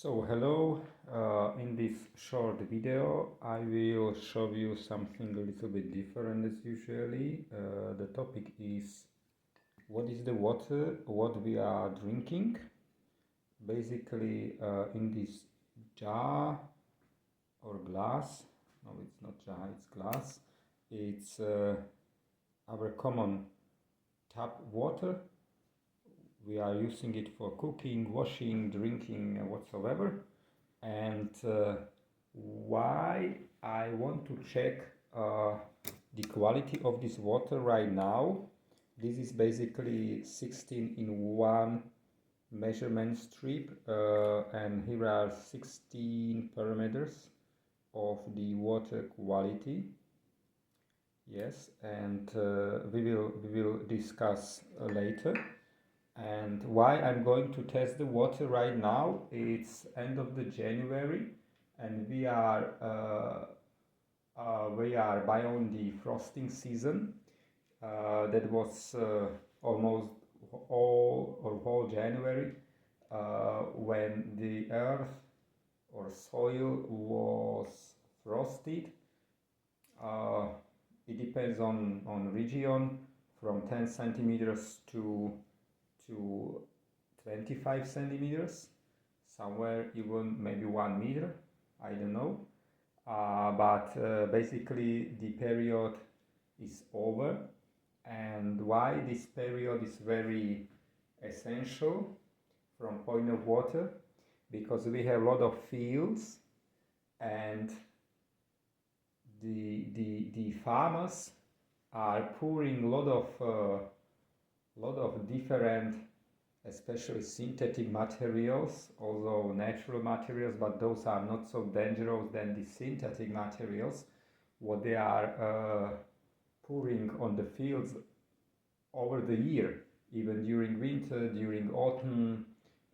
So hello, in this short video I will show you something a little bit different as usually. The topic is what is the water, what we are drinking. Basically in this jar or glass, no it's not jar, it's glass, it's our common tap water. We are using it for cooking, washing, drinking, whatsoever. And why I want to check the quality of this water right now. This is basically 16 in 1 measurement strip, and here are 16 parameters of the water quality. Yes, and we will discuss later. And why I'm going to test the water right now, it's end of the January and we are beyond the frosting season. That was almost whole January when the earth or soil was frosted. It depends on region, from 10 centimeters to 25 centimeters, somewhere even maybe 1 meter, I don't know. But basically the period is over. And why this period is very essential from point of water? Because we have a lot of fields and the farmers are pouring a lot of different, especially synthetic materials, although natural materials, but those are not so dangerous than the synthetic materials, what they are pouring on the fields over the year, even during winter, during autumn,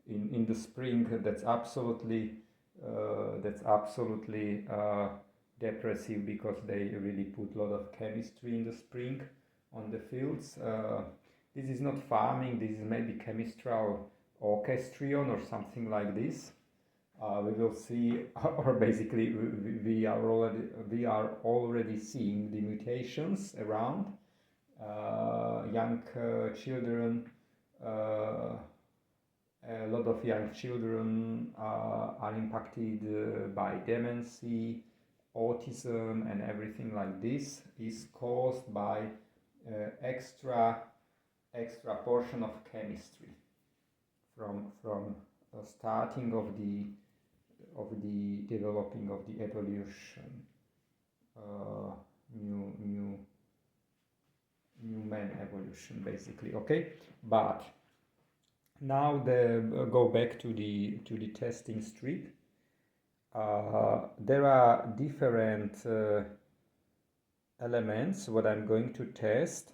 in the spring. That's absolutely depressive, because they really put a lot of chemistry in the spring on the fields. This is not farming, this is maybe chemistral orchestrion or something like this. We will see, or basically we are already seeing the mutations around. Young children, a lot of young children are impacted by dementia, autism, and everything like this is caused by extra portion of chemistry from starting of the developing of the evolution, new man evolution, basically. Okay, but now go back to the testing strip. There are different elements what I'm going to test.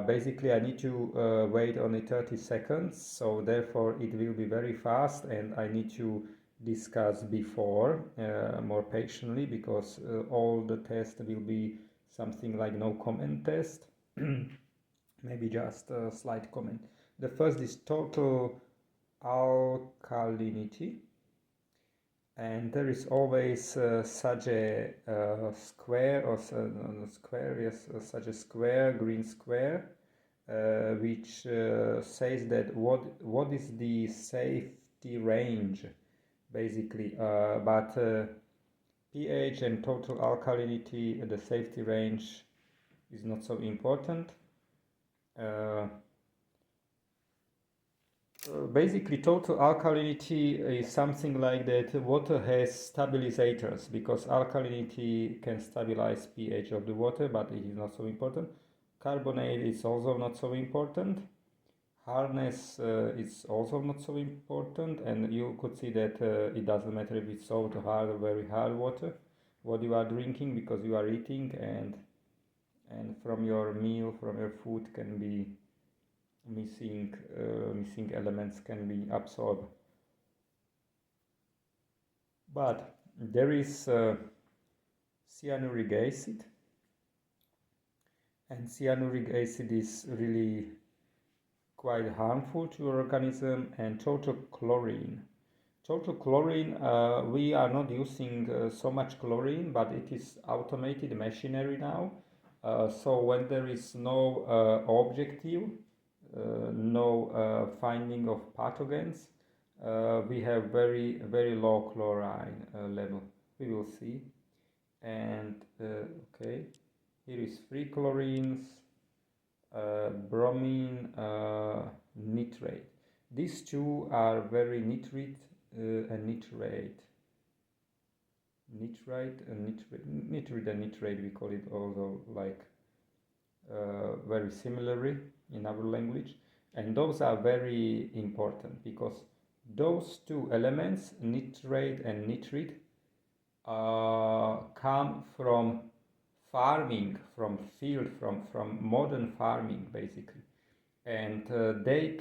Basically I need to wait only 30 seconds, so therefore it will be very fast, and I need to discuss before more patiently, because all the test will be something like no comment test. Maybe just a slight comment. The first is total alkalinity, and there is always such a square, or square, yes, such a square, green square, which says that what is the safety range, basically. But pH and total alkalinity, the safety range is not so important. Basically, total alkalinity is something like that water has stabilizers, because alkalinity can stabilize pH of the water, but it is not so important. Carbonate is also not so important. Hardness is also not so important, and you could see that it doesn't matter if it's salt, hard, or very hard water, what you are drinking, because you are eating, and from your meal, from your food, can be missing elements can be absorbed. But there is cyanuric acid, and cyanuric acid is really quite harmful to your organism, and total chlorine. Total chlorine, we are not using so much chlorine, but it is automated machinery now. So when there is no objective, no finding of pathogens, we have very low chlorine level. We will see. And okay, here is free chlorines, bromine, nitrate. These two are very nitrate and nitrate. Nitrate and nitrate, we call it also like very similarly in our language. And those are very important because those two elements, nitrate and nitrate, come from farming, from field, from modern farming basically, and they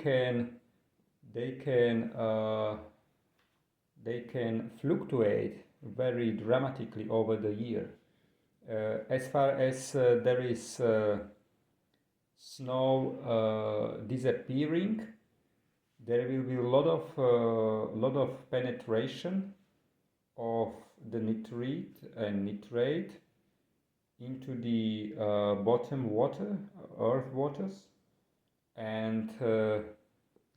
can fluctuate very dramatically over the year. As far as there is snow disappearing, there will be a lot of penetration of the nitrate and nitrate into the bottom water, earth waters, and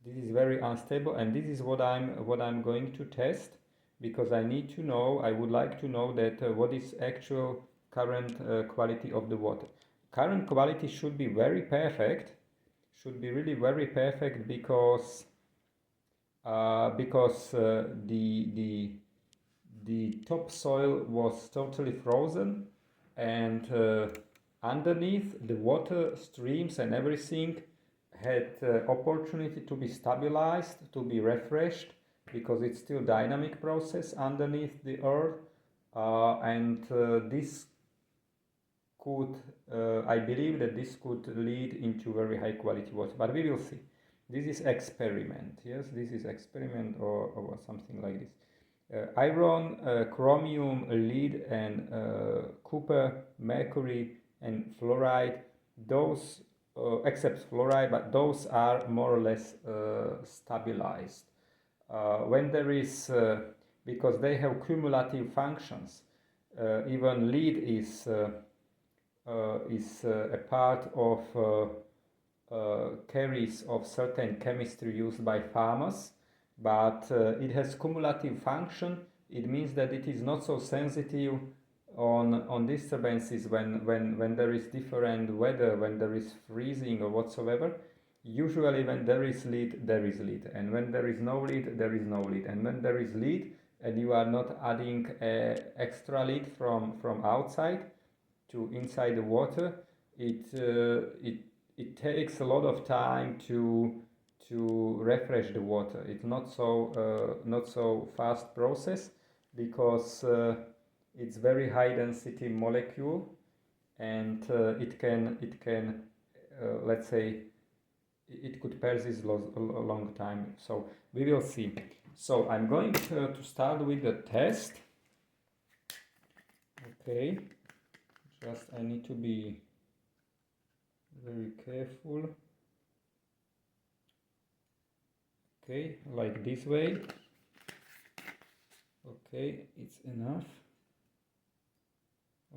this is very unstable. And this is what I'm going to test, because I need to know. I would like to know that what is actual current quality of the water. Current quality should be very perfect. Should be really very perfect because the topsoil was totally frozen, and underneath the water streams and everything had opportunity to be stabilized, to be refreshed, because it's still dynamic process underneath the earth, and this could, I believe that this could lead into very high quality water, but we will see. This is experiment, yes, this is experiment or something like this. Iron, chromium, lead, and copper, mercury, and fluoride, those, except fluoride, but those are more or less stabilized. When there is, because they have cumulative functions, even lead is a part of carries of certain chemistry used by farmers, but it has cumulative function. It means that it is not so sensitive on disturbances when there is different weather, when there is freezing or whatsoever. Usually when there is lead, there is lead, and when there is no lead, there is no lead, and when there is lead and you are not adding extra lead from outside to inside the water, it takes a lot of time to refresh the water. It's not so fast process, because it's very high density molecule, and it can let's say it could persist a long time. So we will see. So I'm going to start with the test. Okay, just I need to be very careful. Okay, like this way. Okay, it's enough.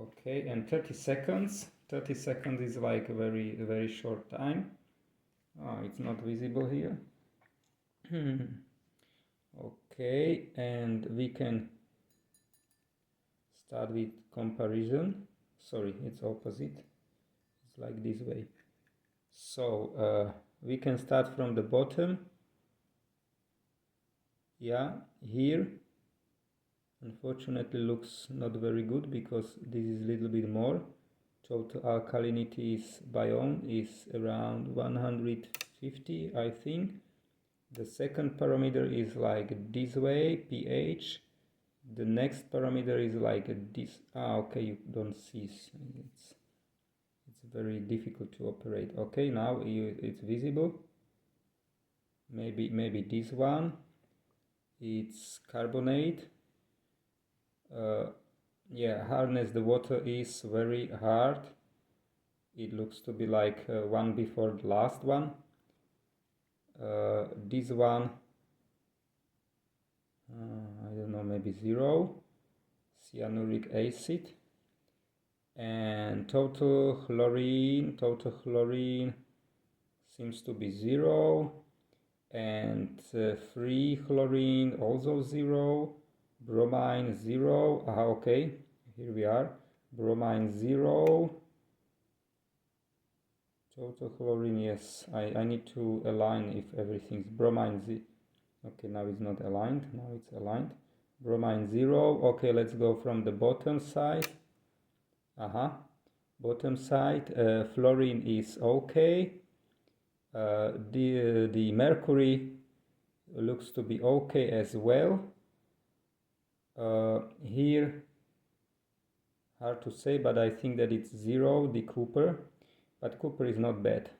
Okay, and 30 seconds. 30 seconds is like a very short time. It's not visible here. Okay, and we can start with comparison. Sorry, it's opposite. It's like this way. So we can start from the bottom. Yeah, here unfortunately looks not very good, because this is a little bit more. Total alkalinity is biome is around 150, I think. The second parameter is like this way, pH. The next parameter is like this. Okay, you don't see. It's very difficult to operate. Okay, now it's visible. Maybe this one. It's carbonate. Yeah, hardness, the water is very hard. It looks to be like one before the last one. This one, I don't know, maybe 0 cyanuric acid, and total chlorine seems to be 0, and free chlorine also 0, bromine 0. Okay, here we are, bromine 0, total chlorine, yes, I need to align if everything's bromine 0. Okay, now it's not aligned, now it's aligned. Bromine 0. Okay, let's go from the bottom side. Bottom side, fluorine is okay. The mercury looks to be okay as well. Here, hard to say, but I think that it's 0, the copper, but copper is not bad.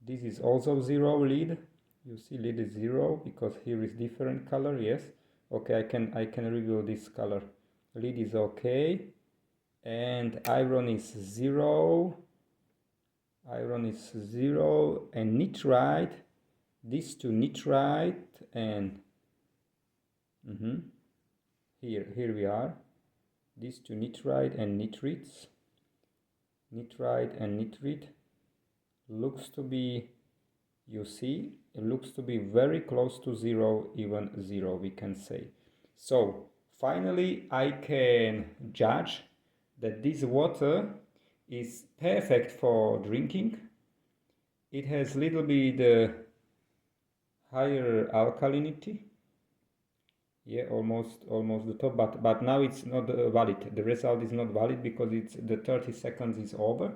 This is also 0, lead. You see lead is 0 because here is different color, yes. Okay, I can reveal this color. Lead is okay, and iron is 0. Iron is 0, and nitrite, these two, nitrite and here we are, these two, nitrite and nitrates, nitrite and nitrate, looks to be, you see, it looks to be very close to 0, even 0, we can say. So finally I can judge that this water is perfect for drinking. It has little bit higher alkalinity, yeah, almost the top, but now it's not valid. The result is not valid because it's the 30 seconds is over,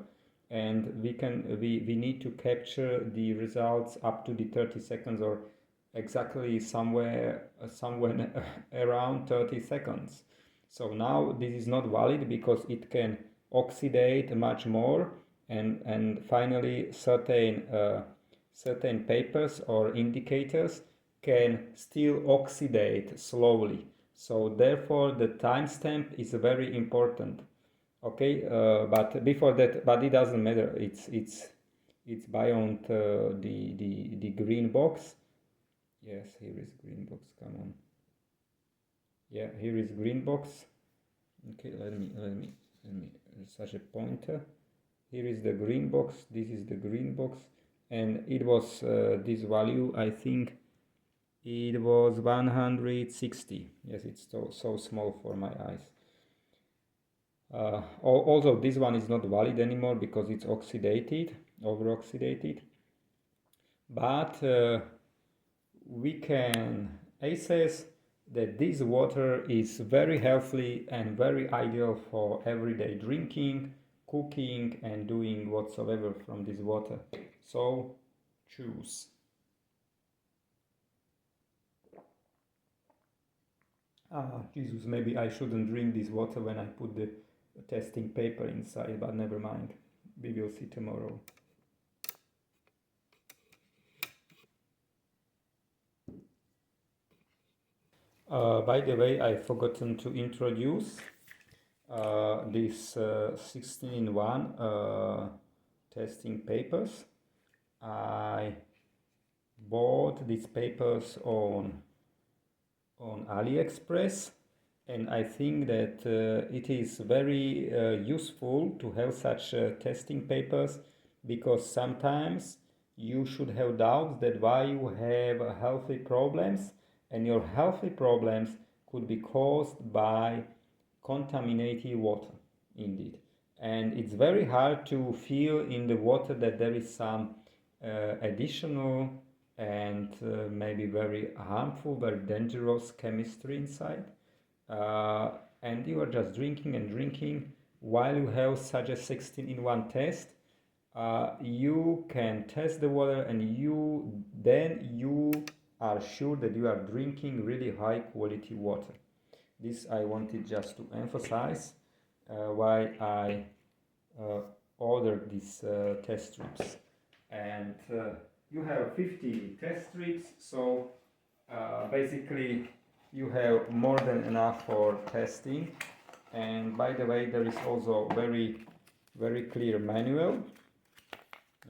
and we need to capture the results up to the 30 seconds, or exactly somewhere around 30 seconds. So now this is not valid because it can oxidate much more, and finally certain papers or indicators can still oxidate slowly. So therefore the timestamp is very important. Okay, but before that, but it doesn't matter. It's beyond the green box. Yes, here is green box. Come on. Yeah, here is green box. Okay, let me such a pointer. Here is the green box. This is the green box, and it was this value. I think it was 160. Yes, it's so small for my eyes. Also, this one is not valid anymore because it's oxidated, over oxidated. But we can assess that this water is very healthy and very ideal for everyday drinking, cooking, and doing whatsoever from this water. So choose. Jesus, maybe I shouldn't drink this water when I put the testing paper inside, but never mind. We will see tomorrow. By the way, I forgotten to introduce these 16-in-1 testing papers. I bought these papers on AliExpress, and I think that it is very useful to have such testing papers, because sometimes you should have doubts that why you have healthy problems, and your healthy problems could be caused by contaminated water, indeed. And it's very hard to feel in the water that there is some additional and maybe very harmful, very dangerous chemistry inside. And you are just drinking and drinking while you have such a 16-in-1 test. You can test the water, and you are sure that you are drinking really high quality water. This I wanted just to emphasize why I ordered these test strips. And you have 50 test strips, so basically you have more than enough for testing. And by the way, there is also very clear manual,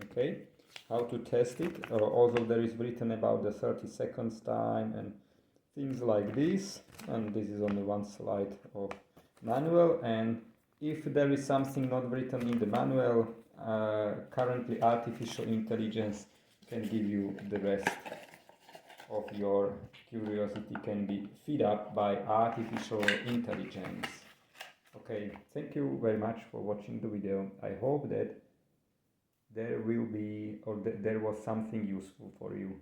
okay, how to test it. Also there is written about the 30 seconds time, and things like this, and this is only one slide of manual. And if there is something not written in the manual, currently artificial intelligence can give you the rest of your curiosity, can be fed up by artificial intelligence. Okay, thank you very much for watching the video. I hope that there will be, or that there was something useful for you.